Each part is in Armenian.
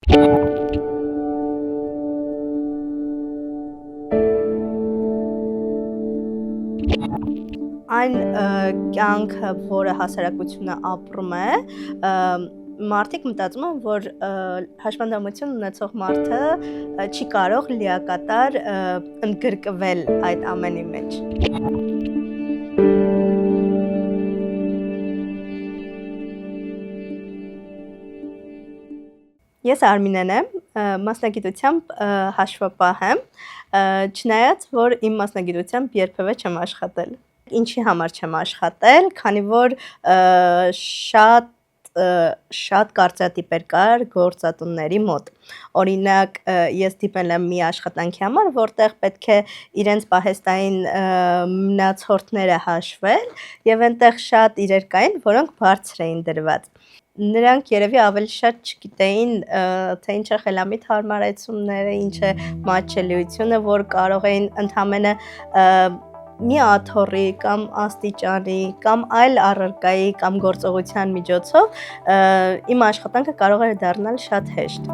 Այն կյանքը, որը հասարակությունը ապրում է, մարդիկ մտածում են, որ հաշմանդամություն ունեցող մարդը չի կարող լիակատար ընդգրկվել այդ ամենի մեջ։ Ես Արմինեն եմ, մասնագիտությամբ հաշվապահ եմ, չնայած, որ իմ մասնագիտությամբ երբևէ չեմ աշխատել։ Ինչի համար չեմ աշխատել, քանի որ շատ կարծրատիպեր կար գործատուների մոտ։ Օրինակ, ես դիմել եմ մի աշխատանքի համար, որտեղ պետք է իրենց պահեստային մնացորդները հաշվել, եւ այնտեղ շատ իրեր կային, որոնք բարձր էին դրված։ Նրանք երևի ավելի շատ չգիտեին, թե ինչ է խելամիտ հարմարեցումները, ինչ է մատչելիությունը, որ կարող էին ընդհանրապես մի աթոռի կամ աստիճանի կամ այլ առարկայի կամ գործողության միջոցով իմ աշխատանքը կարող էր դառնալ շատ հեշտ։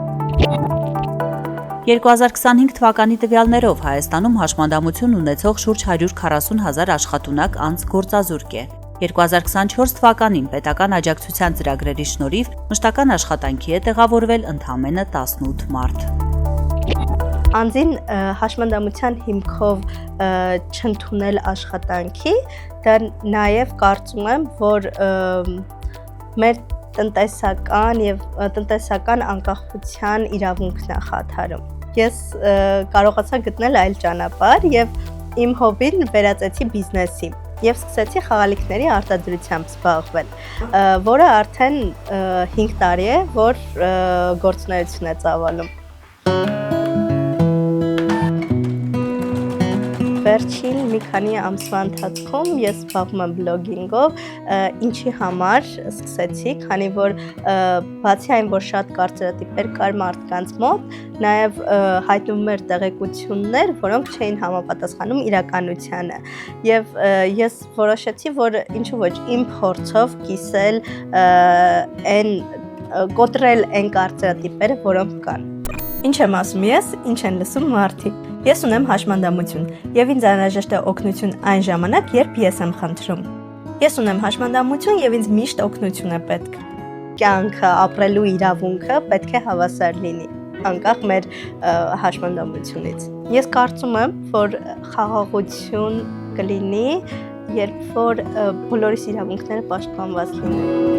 2025 թվականի տվյալներով Հայաստանում հաշմանդամություն ունեցող շուրջ 140,000 աշխատունակ անձ գործազուրկ է։ 2024 թվականին պետական աջակցության ծրագրերի շնորհիվ մշտական աշխատանքի է տեղավորվել ընդամենը 18 մարդ։ Անձին հաշմանդամության հիմքով չընդունել աշխատանքի, դա նաև կարծում եմ, որ մեր տնտեսական անկախության իրավունքն է խաթարում։ Ես կարողացա գտնել այլ ճանապարհ եւ իմ հոբին վերածեցի բիզնեսի եւ սկսեցի խաղալիքների արտադրությամբ զբաղվել, որը արդեն 5 տարի է, որ գործունեություն է ծավալում։ Վերջին մի քանի ամսվա ընթացքում ես զբաղվում եմ բլոգինգով, ինչի համար սկսեցի, քանի որ բացի այն, որ շատ կարծրատիպեր կար մարդկանց մոտ, նաև հայտնվում էր տեղեկություններ, որոնք չէին համապատասխանում իրականությանը։ Եվ ես որոշեցի, որ ինչու ոչ իմ փորձով կիսել կոտրել այն կարծրատիպերը, որոնք կան։ Ինչ եմ ասում ես, ինչ են լսում մարդիկ։ Ես ունեմ հաշմանդամություն եւ ինձ անհրաժեշտ է օգնություն այն ժամանակ, երբ ես եմ խնդրում։ Ես ունեմ հաշմանդամություն եւ ինձ միշտ օգնություն է պետք։ Կյանքը, ապրելու իրավունքը պետք է հավասար լինի, անկախ մեր հաշմանդամությունից։ Ես կարծում եմ, որ խաղաղություն կլինի, երբ որ բոլորիս իրավունքները պաշտպանված լինեն։